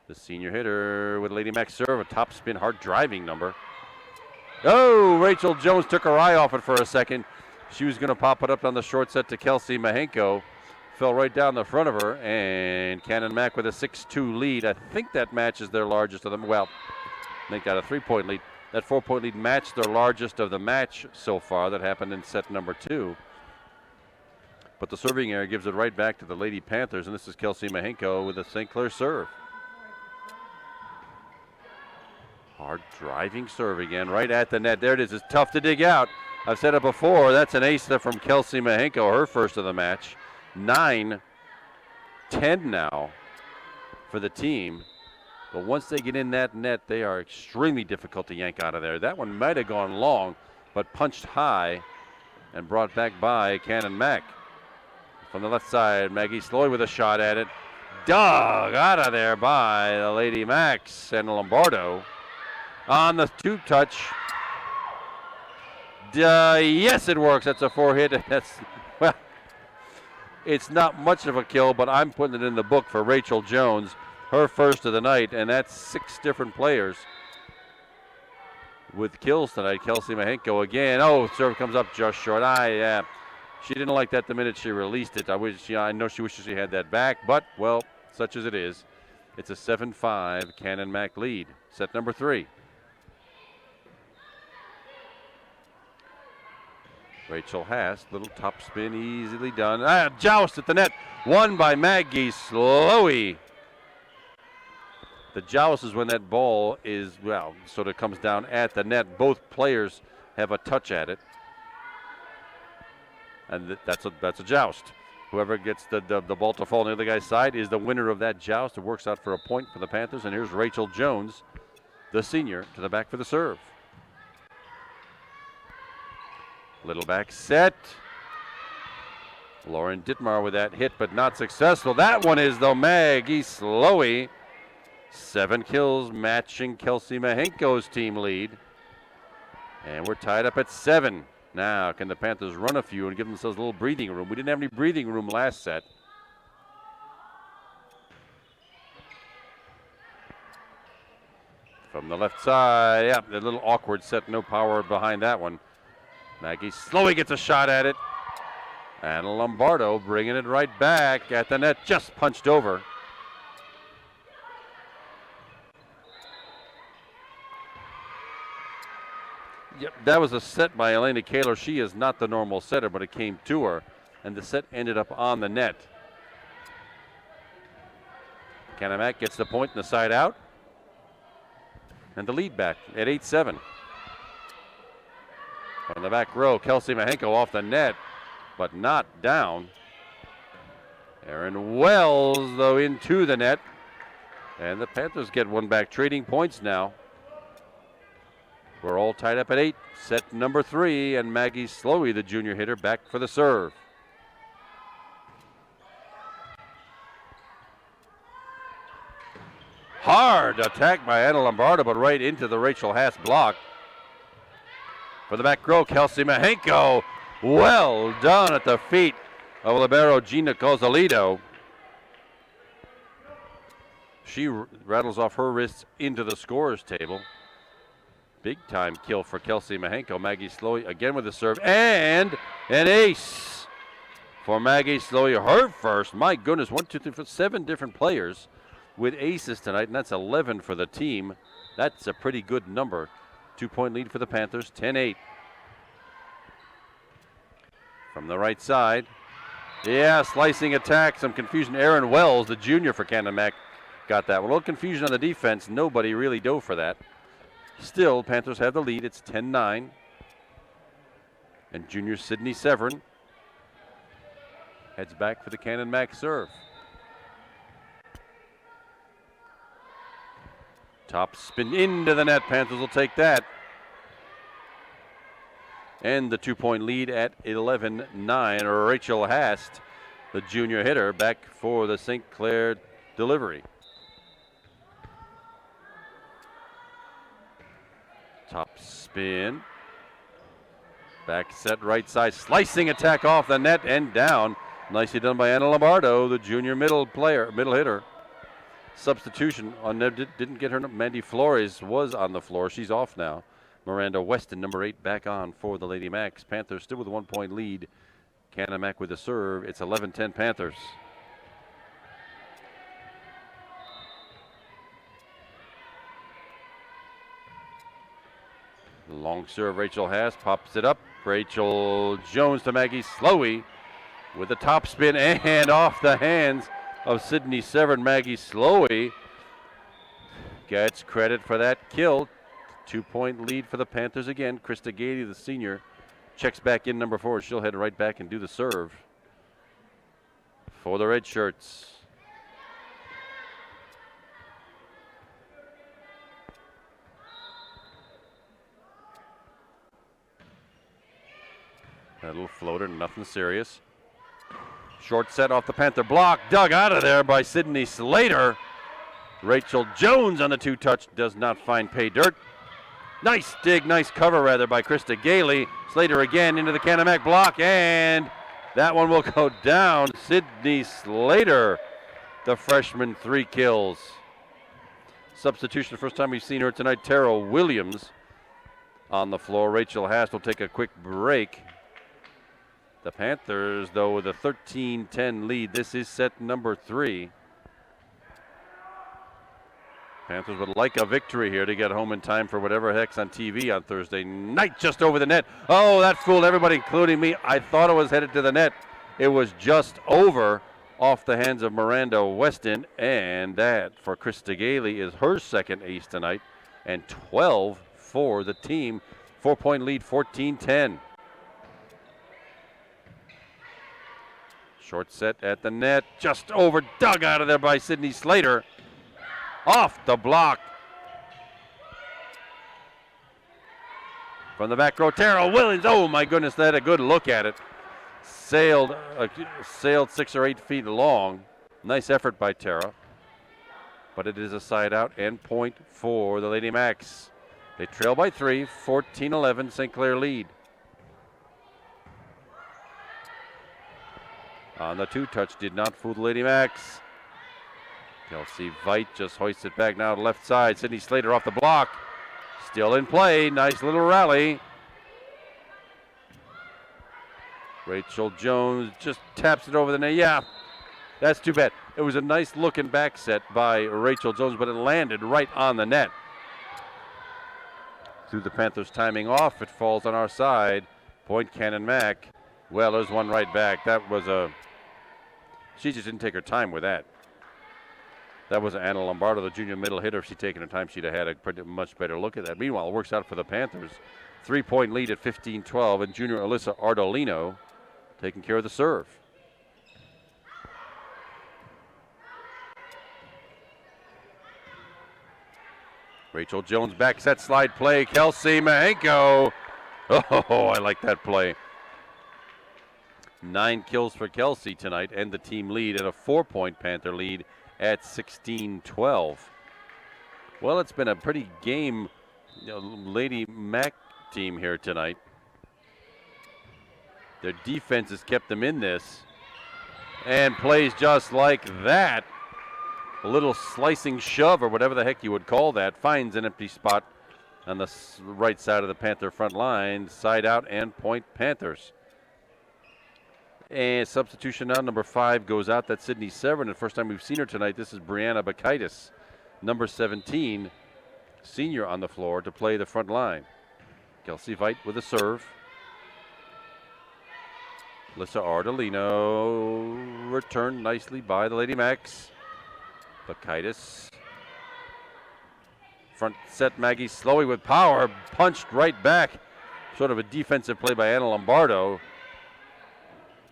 the senior hitter, with Lady Mac serve, a top spin, hard driving number. Oh, Rachel Jones took her eye off it for a second. She was going to pop it up on the short set to Kelsey Mahenko. Fell right down the front of her, and Canon Mac with a 6-2 lead. I think that matches their largest of them. Well, they got a 3-point lead. That 4-point lead matched their largest of the match so far. That happened in set number 2. But the serving error gives it right back to the Lady Panthers, and this is Kelsey Mahenko with a St. Clair serve. Hard driving serve again, right at the net. There it is. It's tough to dig out. I've said it before. That's an ace from Kelsey Mahenko, her first of the match. 9-10 now for the team. But once they get in that net, they are extremely difficult to yank out of there. That one might have gone long, but punched high and brought back by Canon Mac. From the left side, Maggie Sloy with a shot at it. Dug out of there by the Lady Macs and Lombardo. On the tube touch. Yes, it works. That's a 4-hit. Well, it's not much of a kill, but I'm putting it in the book for Rachel Jones, her first of the night, and that's 6 different players with kills tonight. Kelsey Mahenko again. Oh, serve comes up just short. She didn't like that the minute she released it. I know she wishes she had that back, but, well, such as it is. It's a 7-5 Canon Mac lead. Set number 3. Rachel Haas, little top spin, easily done. Joust at the net, won by Maggie Slowey. The joust is when that ball is, sort of comes down at the net. Both players have a touch at it. And that's a joust. Whoever gets the ball to fall on the other guy's side is the winner of that joust. It works out for a point for the Panthers. And here's Rachel Jones, the senior, to the back for the serve. Little back set. Lauren Dittmar with that hit, but not successful. That one is, though, Maggie Slowey. 7 kills, matching Kelsey Mahenko's team lead. And we're tied up at 7. Now, can the Panthers run a few and give themselves a little breathing room? We didn't have any breathing room last set. From the left side, a little awkward set, no power behind that one. Maggie Slowey gets a shot at it. And Lombardo bringing it right back at the net, just punched over. Yep, that was a set by Elena Kaler. She is not the normal setter, but it came to her, and the set ended up on the net. Canon Mac gets the point in the side out, and the lead back at 8-7. From the back row, Kelsey Mahenko off the net, but not down. Erin Wells, though, into the net, and the Panthers get one back, trading points now. We're all tied up at 8. Set number 3, and Maggie Slowey, the junior hitter, back for the serve. Hard attack by Anna Lombardo, but right into the Rachel Haas block. For the back row, Kelsey Mahenko. Well done at the feet of libero Gina Cozzolito. She rattles off her wrists into the scorer's table. Big time kill for Kelsey Mahenko. Maggie Slowey again with the serve, and an ace for Maggie Slowey. Her first. My goodness, 1, 2, 3, 4, 7 different players with aces tonight, and that's 11 for the team. That's a pretty good number. 2-point lead for the Panthers, 10-8. From the right side. Yeah, slicing attack, some confusion. Aaron Wells, the junior for Canon-Mac, got that one. A little confusion on the defense. Nobody really dove for that. Still, Panthers have the lead. It's 10-9. And junior Sydney Severin heads back for the Canon-Mac serve. Top spin into the net. Panthers will take that. And the 2-point lead at 11-9. Rachel Hast, the junior hitter, back for the St. Clair delivery. Top spin. Back set right side. Slicing attack off the net and down. Nicely done by Anna Lombardo, the junior middle hitter. Substitution on didn't get her. Mandy Flores was on the floor. She's off now. Miranda Weston, number 8, back on for the Lady Macs. Panthers still with a 1-point lead. Canon-Mac with the serve. It's 11-10 Panthers. Long serve, Rachel Haas pops it up. Rachel Jones to Maggie Slowey with the top spin and off the hands of Sydney Severin. Maggie Slowey gets credit for that kill. 2-point lead for the Panthers again. Krista Gady, the senior, checks back in number 4. She'll head right back and do the serve for the red shirts. That little floater, nothing serious. Short set off the Panther block, dug out of there by Sydney Slater. Rachel Jones on the 2-touch does not find pay dirt. Nice dig, nice cover rather by Krista Gailey. Slater again into the Canon-Mac block, and that one will go down. Sydney Slater, the freshman, 3 kills. Substitution, first time we've seen her tonight. Tara Williams on the floor. Rachel Haas will take a quick break. The Panthers, though, with a 13-10 lead. This is set number 3. Panthers would like a victory here to get home in time for whatever heck's on TV on Thursday night. Just over the net. Oh, that fooled everybody, including me. I thought it was headed to the net. It was just over off the hands of Miranda Weston. And that, for Krista Gailey, is her second ace tonight. And 12 for the team. 4-point lead, 14-10. Short set at the net. Just over, dug out of there by Sydney Slater. Off the block. From the back row, Tara Williams. Oh my goodness, that had a good look at it. Sailed 6 or 8 feet long. Nice effort by Tara. But it is a side out and point for the Lady Macs. They trail by 3, 14-11, St. Clair lead. On the 2-touch, did not fool the Lady Macs. Kelsey Veit just hoists it back now to left side. Sydney Slater off the block. Still in play. Nice little rally. Rachel Jones just taps it over the net. Yeah, that's too bad. It was a nice looking back set by Rachel Jones, but it landed right on the net. Through the Panthers timing off, it falls on our side. Point Canon-Mac. Well, there's one right back. That was she just didn't take her time with that. That was Anna Lombardo, the junior middle hitter. If she'd taken her time, she'd have had a pretty much better look at that. Meanwhile, it works out for the Panthers. 3-point lead at 15-12, and junior Alyssa Ardolino taking care of the serve. Rachel Jones back set slide play. Kelsey Mahenko. Oh, I like that play. 9 kills for Kelsey tonight, and the team lead at a 4-point Panther lead at 16-12. Well, it's been a pretty game Lady Mac team here tonight. Their defense has kept them in this and plays just like that. A little slicing shove or whatever the heck you would call that. Finds an empty spot on the right side of the Panther front line. Side out and point Panthers. And substitution now, number 5 goes out. That's Sydney Severin. The first time we've seen her tonight, this is Brianna Bakaitis, number 17, senior on the floor to play the front line. Kelsey Veit with a serve. Alyssa Ardolino returned nicely by the Lady Macs. Bakaitis. Front set, Maggie Slowey with power, punched right back. Sort of a defensive play by Anna Lombardo.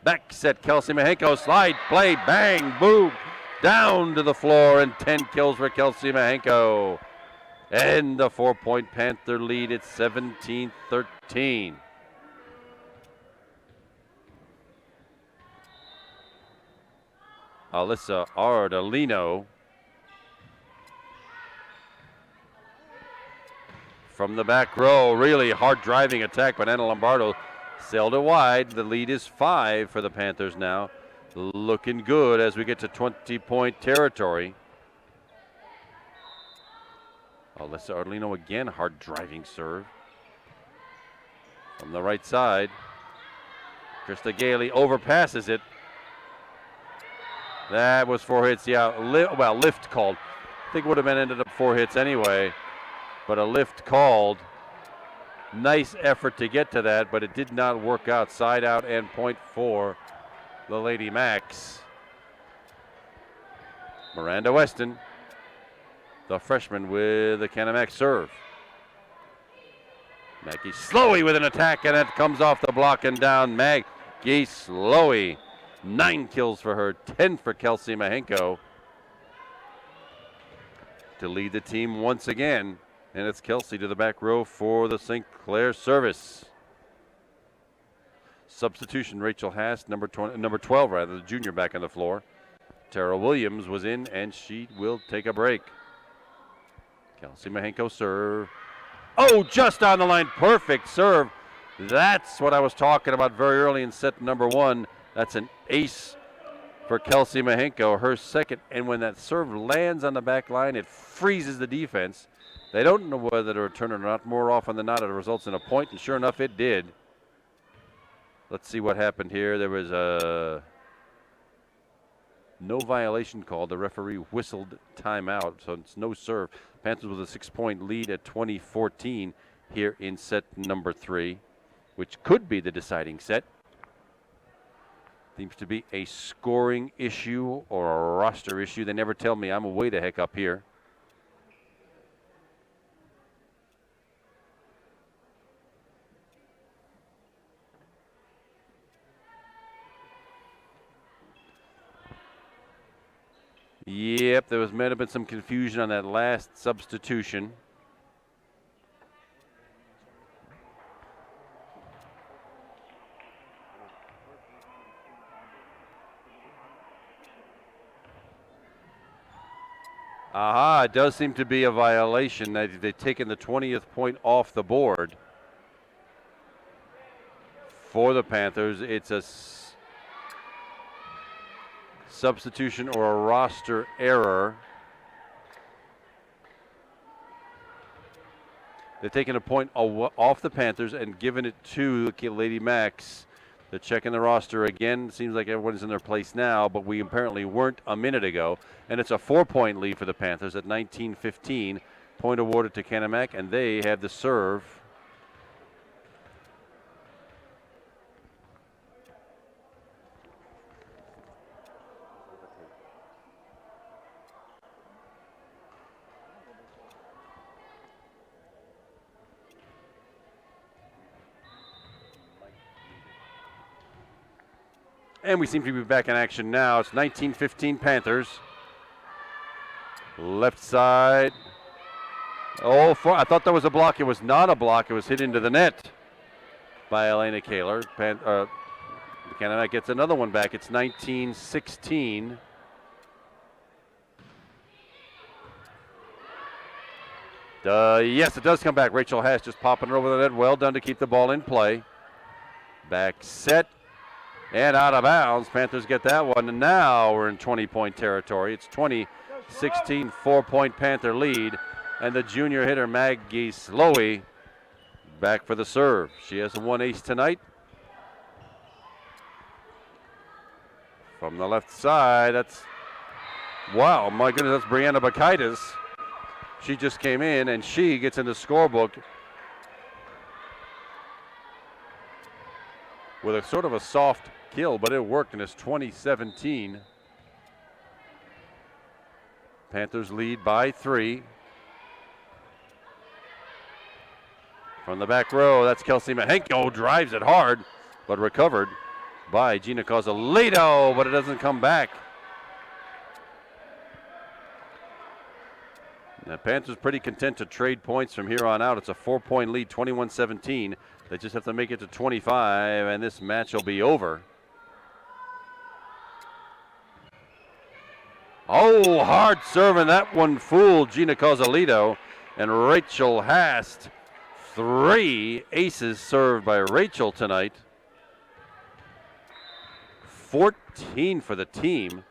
Back set, Kelsey Mahenko, slide, play, bang, boom, down to the floor, and 10 kills for Kelsey Mahenko. And the 4-point Panther lead at 17-13. Alyssa Ardolino from the back row, really hard driving attack, but Anna Lombardo sailed it wide. The lead is 5 for the Panthers now. Looking good as we get to 20-point territory. Alyssa Ardolino again, hard driving serve. From the right side, Krista Gailey overpasses it. That was 4 hits, yeah, lift called. I think it would have been ended up 4 hits anyway, but a lift called. Nice effort to get to that, but it did not work out. Side out and point for the Lady Macs. Miranda Weston, the freshman, with the Canon-Mac serve. Maggie Slowey with an attack, and it comes off the block and down. Maggie Slowey, 9 kills for her, 10 for Kelsey Mahenko to lead the team once again. And it's Kelsey to the back row for the St. Clair service. Substitution, Rachel Haas, number 12, the junior, back on the floor. Tara Williams was in, and she will take a break. Kelsey Mahenko serve. Oh, just on the line, perfect serve. That's what I was talking about very early in set number 1. That's an ace for Kelsey Mahenko, her second. And when that serve lands on the back line, it freezes the defense. They don't know whether to return it or not. More often than not, it results in a point, and sure enough, it did. Let's see what happened here. There was no violation called. The referee whistled timeout, so it's no serve. Panthers with a 6-point lead at 20-14 here in set number 3, which could be the deciding set. Seems to be a scoring issue or a roster issue. They never tell me. I'm way the heck up here. Yep, there might have been some confusion on that last substitution. Aha, it does seem to be a violation. They've taken the 20th point off the board for the Panthers. It's a substitution or a roster error. They've taken a point off the Panthers and given it to the Lady Macs. They're checking the roster again. Seems like everyone's in their place now, but we apparently weren't a minute ago. And it's a 4-point lead for the Panthers at 19-15. Point awarded to Canon-Mac, and they have the serve. And we seem to be back in action now. It's 19-15 Panthers. Left side. Oh, I thought that was a block. It was not a block. It was hit into the net by Elena Kaler. Canada gets another one back. It's 19-16. Yes, it does come back. Rachel Haas just popping it over the net. Well done to keep the ball in play. Back set. And out of bounds. Panthers get that one. And now we're in 20-point territory. It's 20-16, 4-point Panther lead. And the junior hitter, Maggie Slowey, back for the serve. She has a 1 ace tonight. From the left side, wow, my goodness, that's Brianna Bakaitis. She just came in, and she gets in the scorebook with a sort of a soft kill, but it worked, and it's 20-17. Panthers lead by 3. From the back row, that's Kelsey Mahenko, drives it hard, but recovered by Gina Causalito, but it doesn't come back. The Panthers pretty content to trade points from here on out. It's a 4-point lead, 21-17. They just have to make it to 25, and this match will be over. Oh, hard serving. That one fooled Gina Causalito. And Rachel Hast. 3 aces served by Rachel tonight. 14 for the team.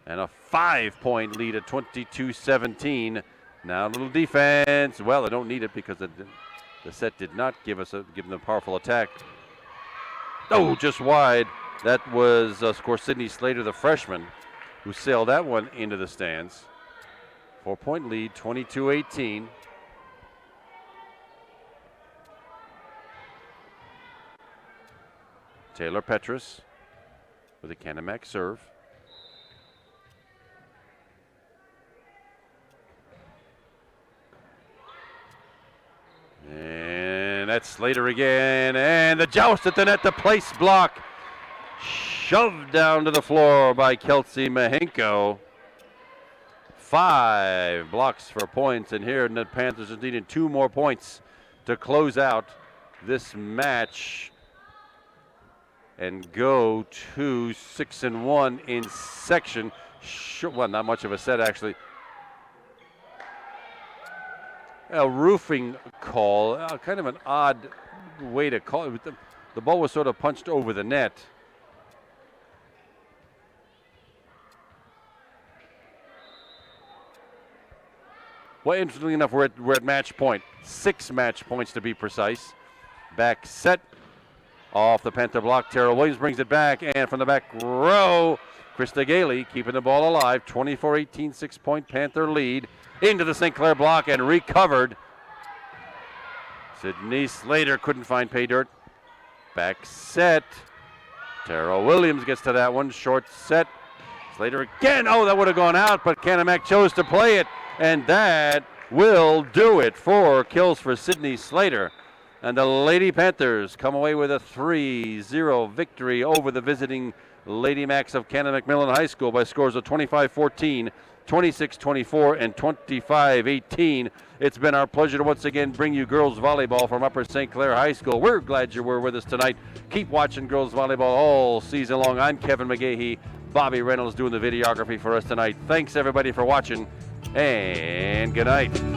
And a 5-point lead at 22-17. Now a little defense. Well, they don't need it because the set did not give them a powerful attack. Oh, just wide. That was, of course, Sydney Slater, the freshman, who sailed that one into the stands. 4-point lead, 22-18. Taylor Petrus with a Canon-Mac serve. And that's Slater again. And the joust at the net, the place block. Shoved down to the floor by Kelsey Mahenko. 5 blocks for points. And here the Panthers are needing 2 more points to close out this match and go to 6-1 in section. Well, not much of a set, actually. A roofing call, kind of an odd way to call it. The ball was sort of punched over the net. Well, interestingly enough, we're at match point. 6 match points to be precise. Back set off the Panther block. Tara Williams brings it back, and from the back row, Krista Gailey keeping the ball alive. 24-18, 6-point Panther lead. Into the St. Clair block and recovered. Sydney Slater couldn't find pay dirt. Back set. Tara Williams gets to that one. Short set. Slater again. Oh, that would have gone out, but Canon-Mac chose to play it. And that will do it. 4 kills for Sydney Slater. And the Lady Panthers come away with a 3-0 victory over the visiting Lady Macs of Canon-McMillan High School by scores of 25-14, 26-24, and 25-18. It's been our pleasure to once again bring you girls volleyball from Upper St. Clair High School. We're glad you were with us tonight. Keep watching girls volleyball all season long. I'm Kevin McGahey. Bobby Reynolds doing the videography for us tonight. Thanks, everybody, for watching, and good night.